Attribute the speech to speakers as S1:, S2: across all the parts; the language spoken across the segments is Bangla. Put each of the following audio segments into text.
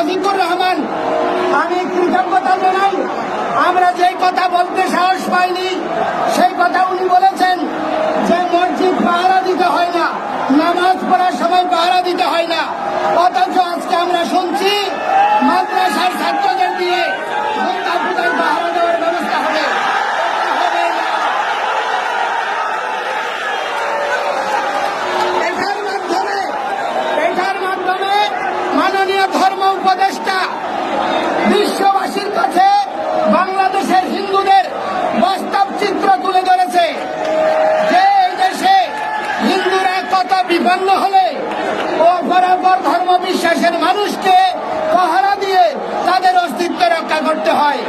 S1: রফিকুর রহমান, আমি কৃতজ্ঞতা জানাই। আমরা যে কথা বলতে সাহস পাইনি সেই কথা উনি বলেছেন যে মসজিদ পাহারা দিতে হয় না, নামাজ পড়ার সময় পাহারা দিতে হয় না, অথচ আজকে আমরা শুনছি মাদ্রাসার ছাত্রদের দিয়ে দুর্গা পূজার পাহারা দেওয়ার ব্যবস্থা হবে। এটার মাধ্যমে মাননীয় ধর্ম উপদেষ্টা বিশ্ববাসীর কাছে বাংলাদেশের হিন্দুদের বাস্তব চিত্র তুলে ধরেছে যে এই দেশে হিন্দুরা কত বিপন্ন হলে অপরাপর ধর্ম বিশ্বাসের মানুষকে পাহারা দিয়ে তাদের অস্তিত্ব রক্ষা করতে হয়।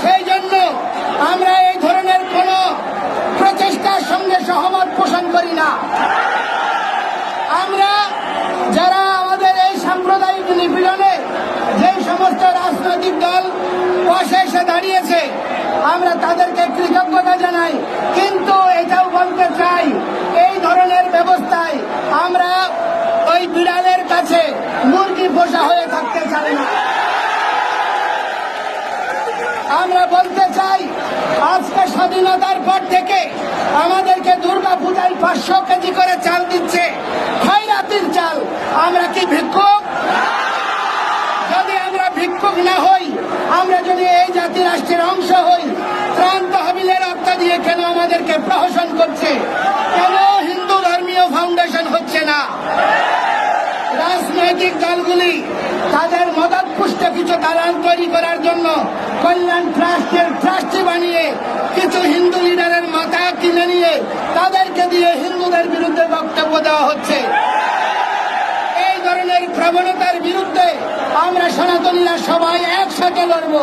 S1: সেই জন্য আমরা এই ধরনের কোন প্রচেষ্টার সঙ্গে সহমত পোষণ করি না। আমরা যারা আমাদের এই সাম্প্রদায়িক নিপীড়নে যে সমস্ত রাজনৈতিক দল পাশে এসে দাঁড়িয়েছে আমরা তাদেরকে কৃতজ্ঞতা জানাই, কিন্তু এটাও বলতে চাই এই ধরনের ব্যবস্থায় আমরা ওই বিড়ালের কাছে মুরগি পোষা হয়ে থাকতে চাই না। আমরা বলতে চাই আজকে স্বাধীনতার পর থেকে আমাদেরকে দুর্গা পূজায় 500 কেজি করে চাল দিচ্ছে, খয়রাতির চাল। আমরা কি ভিক্ষুক? যদি আমরা ভিক্ষুক না হই, আমরা যদি এই জাতি রাষ্ট্রের অংশ হই, ত্রাণ তহবিলের অর্থ দিয়ে কেন আমাদেরকে প্রহসন করছে? কেন হিন্দু ধর্মীয় ফাউন্ডেশন হচ্ছে না? রাজনৈতিক দলগুলি তাদের মদত পুষ্ট কিছু দালাল তৈরি করার জন্য কল্যাণ ট্রাস্টের ট্রাস্টি বানিয়ে কিছু হিন্দু লিডারের মাথা কিনে নিয়ে তাদেরকে দিয়ে হিন্দুদের বিরুদ্ধে বক্তব্য দেওয়া হচ্ছে। এই ধরনের প্রবণতার বিরুদ্ধে আমরা সনাতনীরা সবাই একসাথে লড়ব।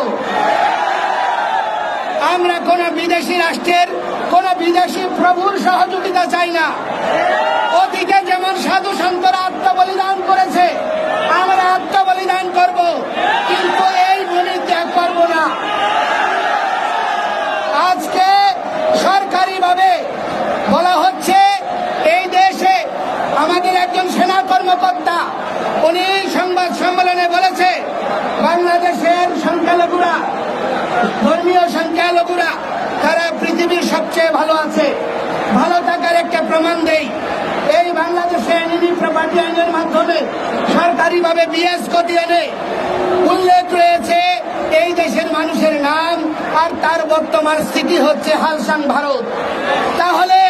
S1: আমরা কোন বিদেশি রাষ্ট্রের কোন বিদেশি প্রভুর সহযোগিতা চাই না। অতীতে যেমন সাধু সন্তরা আত্মবলিদান করেছে আমরা আত্মবলিদান করব, কিন্তু এই ভূমি ত্যাগ করব না। আজকে সরকারিভাবে বলা হচ্ছে এই দেশে আমাদের একজন সেনা কর্মকর্তা উনি সংবাদ সম্মেলনে বলেছে বাংলাদেশের সংখ্যালঘুরা, ধর্মীয় সংখ্যালঘুরা তারা পৃথিবীর সবচেয়ে ভালো আছে। ভালো থাকার একটা প্রমাণ দেই, এই বাংলাদেশে এনিমি প্রপার্টি আইনের মাধ্যমে সরকারিভাবে বিএস কোডিয়ানে উল্লেখ রয়েছে এই দেশের মানুষের নাম, আর তার বর্তমান স্থিতি হচ্ছে হালসান ভারত। তাহলে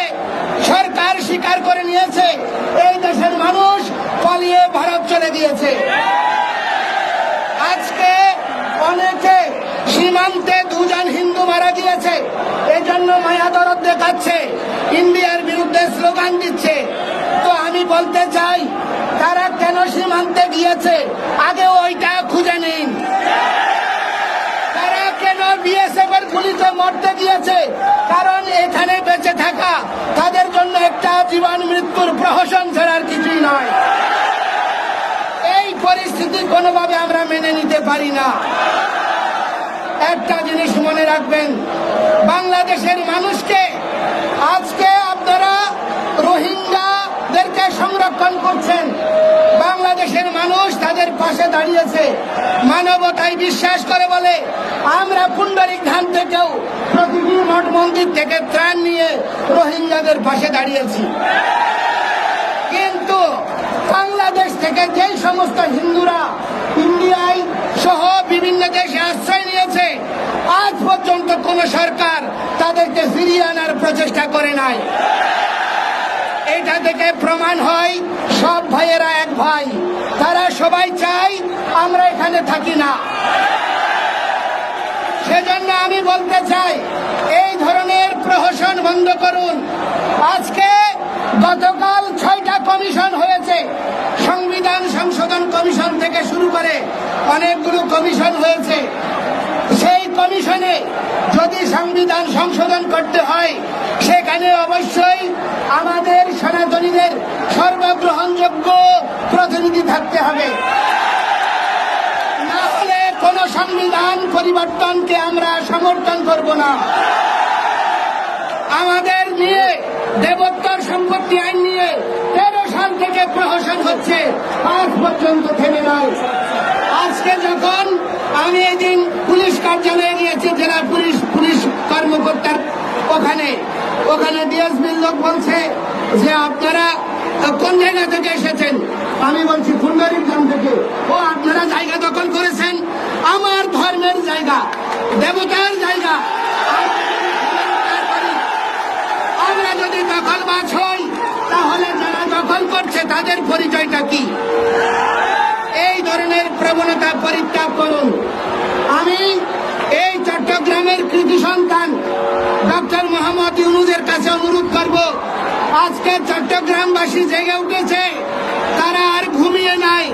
S1: সরকার স্বীকার করে নিয়েছে এই দেশের মানুষ পালিয়ে ভারত চলে গিয়েছে। আজকে অনেকে সীমান্তে 2 জন হিন্দু মারা গিয়েছে, এজন্য মায়া দরদ দেখাচ্ছে, ইন্ডিয়ার বিরুদ্ধে স্লোগান দিচ্ছে। তো আমি বলতে চাই তারা কেন সীমান্তে গিয়েছে আগে ওইটা খুঁজে নিন। তারা কেন বিএসএফ এর গুলিতে মরতে গিয়েছে? কারণ এখানে বেঁচে থাকা তাদের জন্য একটা জীবন মৃত্যুর প্রহসন ছাড়ার কিছুই নয়। এই পরিস্থিতি কোনোভাবে আমরা মেনে নিতে পারি না। একটা জিনিস মনে রাখবেন, বাংলাদেশের মানুষকে আজকে আপনারা রোহিঙ্গাদেরকে সংরক্ষণ করছেন, বাংলাদেশের মানুষ তাদের পাশে দাঁড়িয়েছে, মানবতায় বিশ্বাস করে বলে আমরা পুন্ডরিক ধাম থেকেও প্রতিটি মঠ মন্দির থেকে ত্রাণ নিয়ে রোহিঙ্গাদের পাশে দাঁড়িয়েছি। কিন্তু বাংলাদেশ থেকে যে সমস্ত হিন্দুরা ইন্ডিয়ায় সহ বিভিন্ন দেশে আশ্রয় নিয়েছে আজ পর্যন্ত কোন সরকার তাদেরকে ফিরিয়ে আনার প্রচেষ্টা করে নাই। এটা থেকে প্রমাণ হয় সব ভাইয়েরা এক ভাই, তারা সবাই চাই আমরা এখানে থাকি না। সেজন্য আমি বলতে চাই এই ধরনের প্রহসন বন্ধ করুন। আজকে গতকাল 6টা কমিশন হয়েছে, সংবিধান সংশোধন কমিশন থেকে শুরু করে অনেকগুলো কমিশন হয়েছে। সেই কমিশনে যদি সংবিধান সংশোধন করতে হয় সেখানে অবশ্যই আমাদের সনাতনীদের সর্বগ্রহণযোগ্য প্রতিনিধি থাকতে হবে, না হলে কোন সংবিধান পরিবর্তনকে আমরা সমর্থন করব না। আমাদের নিয়ে দেবোত্তর সম্পত্তি আইন নিয়ে 13 সাল থেকে প্রহসন হচ্ছে, আজ পর্যন্ত থেমে নয়। আজকে যখন আমি এদিন পুলিশ কার্যালয়ে গিয়েছি, জেলা পুলিশ কর্মকর্তার ওখানে ডিএসপির লোক বলছে যে আপনারা কোন জায়গা থেকে এসেছেন। আমি বলছি ফুলবাড়ির গ্রাম থেকে। ও আপনারা জায়গা দখল করেছেন, আমার ধর্মের জায়গা, দেবতার জায়গা। আমরা যদি দখলবাজ হই তাহলে যারা দখল করছে তাদের পরিচয়টা কি? এই ধরনের প্রবণতা পরিত্যাগ করুন। আমি এই চট্টগ্রামের কৃতি সন্তান ডক্টর মোহাম্মদ ইউনূসের কাছে অনুরোধ করব, আজকে চট্টগ্রামবাসী জেগে উঠেছে, তারা আর ঘুমিয়ে নাই।